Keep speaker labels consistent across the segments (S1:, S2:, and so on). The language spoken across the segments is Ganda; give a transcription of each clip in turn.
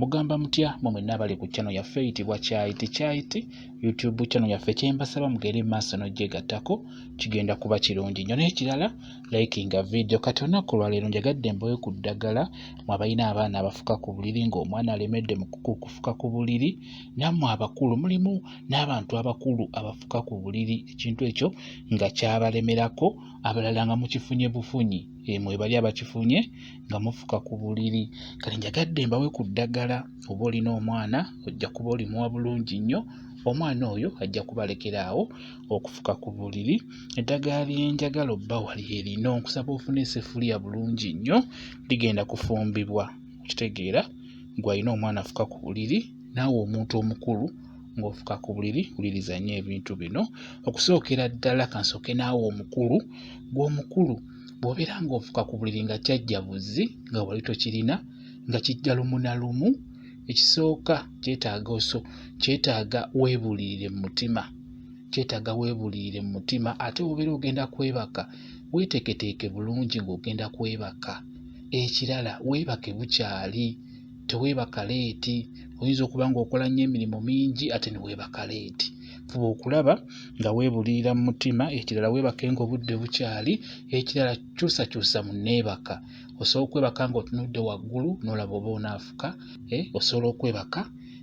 S1: Mugamba mutya mwenna abali ku channel yaffe eyitibwa Kyaiti YouTube channel yaffe kyembasaba mugere maaso n'ogyegattako kigenda kuba kirungi nnyo. N'ekirala likinga video. Kati olunaku lwaleero njagadde mbawe ku ddagala mwe abalina abaana abafuka ku buliri ng'omwana alemedde mu kufuka ku buliri, nammwe abakulu mulimu n'abantu abakulu abafuka ku buliri, ekintu ekyo nga kyabalemerako, abalala nga mukifunye bufunyi. Mwe bali abakifunye nga mufuka ku buliri. Kati njagadde mbawe ku ddagala. Oba olina omwana ojja kuba olimuwa bulungi nnyo, omwana oyo ajja kubalekera awo okufuka ku buliri. Eddagala lye njagala obbawa lino, nkusaba ofune essefuliya bulungi nnyo, ligenda kufumbibwa. Okitegeera gw'alina omwana afuka ku buliri, naawe omuntu omukulu ng'ofuka ku buliri, wuliriza nnyo ebintu bino. Okusookera ddala kansooke naawe omukulu, gw'omukulu bw'obeera ng'ofuka ku buliri nga kyajjabuzi nga wali tokirina nga kijja lumu na lumu, ekisooka kyetaaga weebulirire mu mutima, ate obeera ogenda kwebaka weeteeketeeke bulungi ng'ogenda kwebaka. Ekirala weebake bukyali, teweebaka leeti. Oyinza okuba ng'okola nnyo emirimu mingi ate ne weebaka leeti. Fuba okulaba nga weebulirira mu mutima. Ekirala weebake ng'obudde bukyali. Ekirala kyusakyusa mu nneebaka. Osobola okwebaka ng'otunudde waggulu n'olaba oba onaafuka. Osobola okwebaka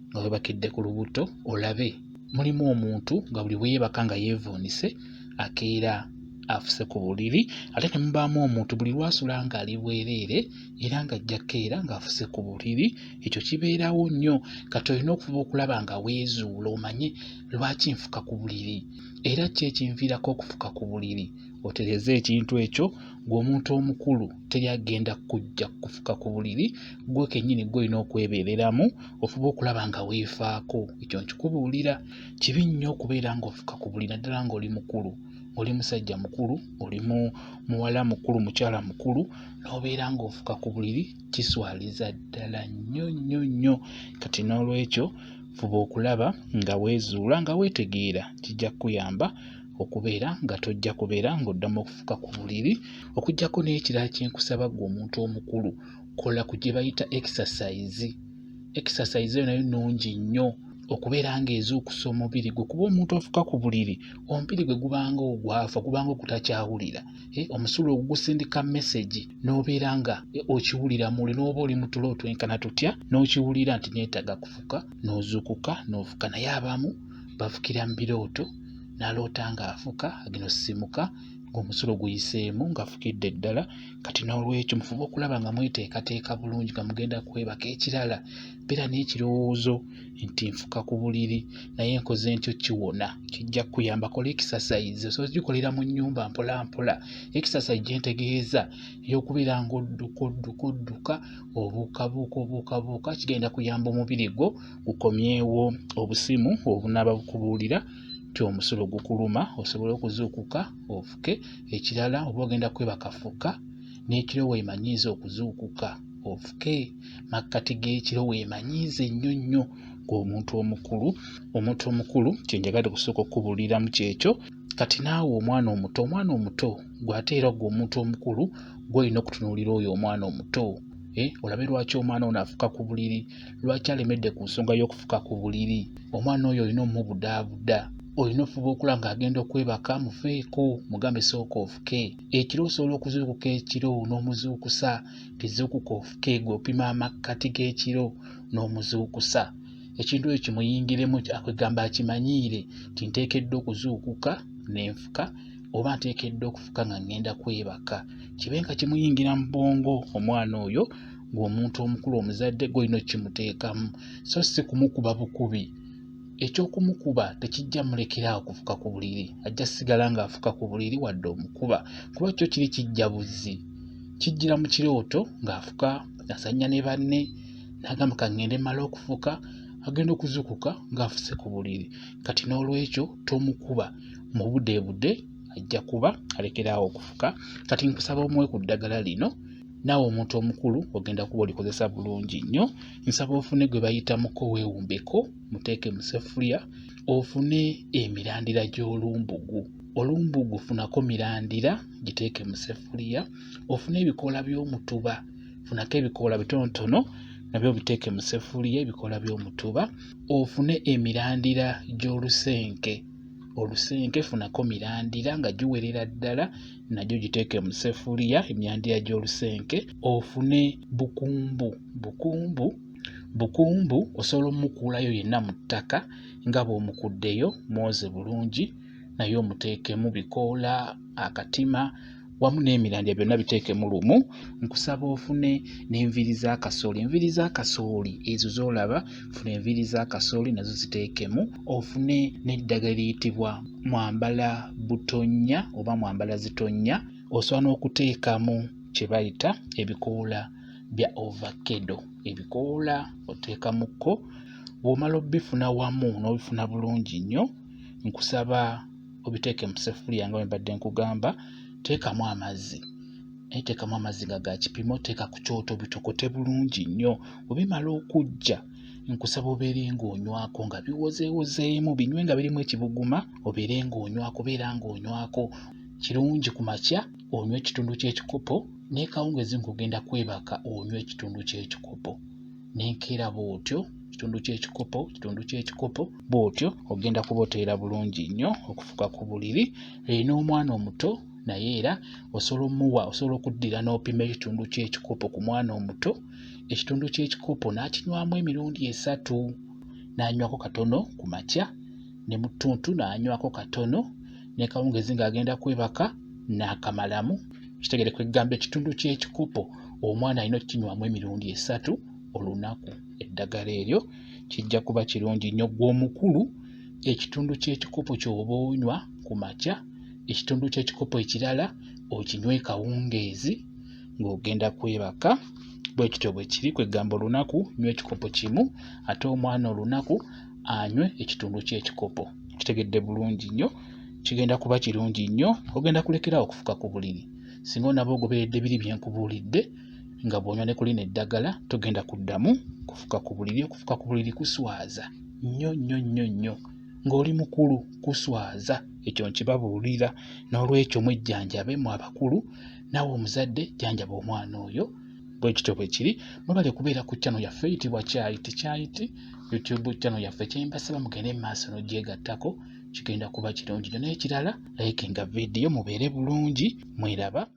S1: nga weebakidde ku lubuto olabe mulimu omuntu nga buli weeyebaka nga yeevuunise akeera afuse ku buliri, ate ne mubaamu omuntu buli lwasula ng'ali bwereere era ng'ajja keera ng'afuse ku buliri. Ekyo kibeerawo nnyo. Kati olina okufuba okulaba nga weezuula omanye lwaki nfuka ku buliri era ki ekinviirako okufuka ku buliri. Otereeze ekintu ekyo. Gw'omuntu omukulu teri agenda kujja kufuka ku buliri, gwe kennyini gw'olina okwebeereramu ofuba okulaba nga weefaako. Ekyo nkikubuulira. Kibi nnyo okubeera ng'ofuka ku buliri naddala ng'oli mukulu, oli musajja mukulu, oli muwala mukulu, mukyala mukulu, n'obeera ng'ofuka ku buliri, kiswaliza ddala nnyo. Kati n'olwekyo fuba okulaba nga weezuula nga weetegeera, kijja kukuyamba okubeera nga tojja kubeera ng'oddamu okufuka ku buliri. Okuggyako n'ekirala kye nkusaba ggwe omuntu omukulu, kola ku gye bayita exercise. Exercise eyo nayo nnungi nnyo okubeera ng'ezuukusa omubiri gwe, kuba omuntu ofuka ku buliri omubiri gwe gubanga ogwafa, gubanga ogutakyawulira. Omusulo ogwo gusindika message n'obeera nga okiwulira muli, n'oba oli mu tulo otwenkana tutya n'okiwulira nti neetaaga kufuka, n'ozuukuka n'ofuka. Naye abamu bafukira mu birooto, n'aloota ng'afuka agenda osisimuka ng'omusulo guyiseemu ng'afukidde ddala. Kati n'olwekyo mufube okulaba nga mweteekateeka bulungi nga mugenda kwebaka. Ekirala beera n'ekirowoozo nti nfuka ku buliri naye nkoze ntyo kiwona, kijja kukuyamba. Kola exercise. Osobola gikolera mu nnyumba mpola mpola. Exercise gye ntegeeza ey'okubeera ng'odduka obuuka, kigenda kuyamba omubiri gwo gukomyewo obusimu obunaaba bukubuulira nti omusulo gukuluma, osobole okuzuukuka ofuke. Ekirala oba ogenda kwebaka fuka, n'ekiro weemanyiize okuzuukuka ofuke. Makkati g'ekiro weemanyiize nnyo ng'omuntu omukulu. Omuntu omukulu kye njagadde kusooka okubuuliramu kyekyo. Kati naawe omwana omuto gw'ate era gwe omuntu omukulu gw'olina okutunuulira oyo omwana omuto. Olabe lwaki omwana ono afuka ku buliri, lwaki alemedde ku nsonga y'okufuka ku buliri. Omwana oyo olina omubudaabuda, olina ofuba okulaba ng'agenda okwebaka, muveeko mugambe sooka ofuke. Ekiro osobola okuzuukuka ekiro n'omuzuukusa, tizuukuka ofuke, gw'opima amakkati g'ekiro n'omuzuukusa. Ekintu ekyo kimuyingiremu, akwegamba akimanyiire nti nteekeddwa okuzuukuka n'enfuka, oba nteekeddwa okufuka nga ngenda kwebaka. Kibe nga kimuyingira mu bwongo omwana oyo, ng'omuntu omukulu omuzadde gw'olina okkimuteekamu, so si kumukuba bukubi. Eky'okumukuba tekijja mulekeraawo kufuka ku buliri, ajja sigala ng'afuka ku buliri wadde omukuba, kuba kyo kiri kijjabuzi. Kijjira mu kirooto ng'afuka asanya ne banne, n'agamba ka ngende mmale okufuka, agenda okuzuukuka ng'afuse ku buliri. Kati n'olwekyo tomukuba mu budde ajja kuba alekeraawo okufuka. Kati nkusaba omuwe ku ddagala lino, naawe omuntu omukulu ogenda kuba olikozesa bulungi nnyo. Nsaba ofune gwe bayita muko weewumbeko, muteeke mu ssefuliya, ofune emirandira gy'olumbugu. Olumbugu funako mirandira giteeke mu ssefuliya, ofune ebikoola by'omutuba, funako ebikoola bitonotono nabyo biteeke mu seffuliya ebikoola by'omutuba. Ofune emirandira gy'olusenke. Olusenke funako mirandira nga giwerera ddala, nagyo giteeke mu seffuliya emirandira gy'olusenke. Ofune bukumbu osobola omukuulayo yenna mu ttaka nga bw'omukuddeyo mwoze bulungi, naye omuteekemu bikoola, akatima wamu n'emirandira byonna biteekemu lumu. Nkusaba ofune n'enviiri za kasooli. Enviiri za kasooli ezo z'olaba, funa enviiri za kasooli nazo ziteekemu. Ofune n'eddagala eriyitibwa mwambala butonnya oba mwambala zitonnya. Osobola n'okuteekamu kye bayita ebikoola bya ovakkedo. Ebikoola oteekamukko. Bw'omala obbifuna wamu n'obifuna bulungi nnyo, nkusaba obiteeke mu seffuliya nga bwe mbadde nkugamba. Teekamu amazzi, naye teekamu amazzi nga ga kipimo, teeka ku kyoto bitokote bulungi nnyo. Bwe bimala okujja, nkusaba obeere ng'onywako nga biwozeewozeemu, binywe nga birimu ekibuguma, obeere ng'onywako, beera ng'onywako. Kirungi ku makya onywe ekitundu ky'ekikopo, n'ekawungeezi ng'ogenda kwebaka onywe ekitundu ky'ekikopo. N'enkeera bw'otyo, kitundu ky'ekikopo bw'otyo ogenda kuba oteera bulungi nnyo okufuka ku buliri. N'omwana omuto naye era osobola okuddira n'opima ekitundu ky'ekikopo ku mwana omuto. Ekitundu ky'ekikopo n'akinywamu emirundi 3, n'anywako katono ku makya, ne mu ttuntu n'anywako katono, ne kawungeezi ng'agenda kwebaka n'akamalamu. Kitegere kwegamba ekitundu ky'ekikopo omwana alina okukinywamu emirundi 3 olunaku. Eddagala eryo kijja kuba kirungi nnyo. Ggwe omukulu, ekitundu ky'ekikopo ky'oba onywa ku makya, ekitundu ky'ekikopo ekirala okinywe kawungeezi ng'ogenda kwebaka. Bwe kityo bwe kiri, kwegamba olunaku nywa ekikopo kimu, ate omwana olunaku anywe ekitundu ky'ekikopo. Kitegedde bulungi nnyo, kigenda kuba kirungi nnyo. Ogenda kulekerawo okufuka ku buliri. Singa onaba ogoberedde biri bye nkubuulidde nga bw'onywa ne ku lino eddagala, togenda kuddamu kufuka ku buliri. Okufuka ku buliri kuswaza nnyo nnyo nnyo nnyo. Ng'oli mukulu kuswaza, ekyo nkibabuulira. N'olwekyo mwejjanjabe mu abakulu, naawe omuzadde jjanjaba omwana oyo. Bwe kityo bwe kiri. Mwebale kubeera ku channel yaffe eyitibwa Kyayiti YouTube channel yaffe. Kyembasaba mugende mu maaso n'ogyegattako, kigenda kuba kirungi nnyo. N'ekirala, likinga vidiyo mubeere bulungi. Mweraba.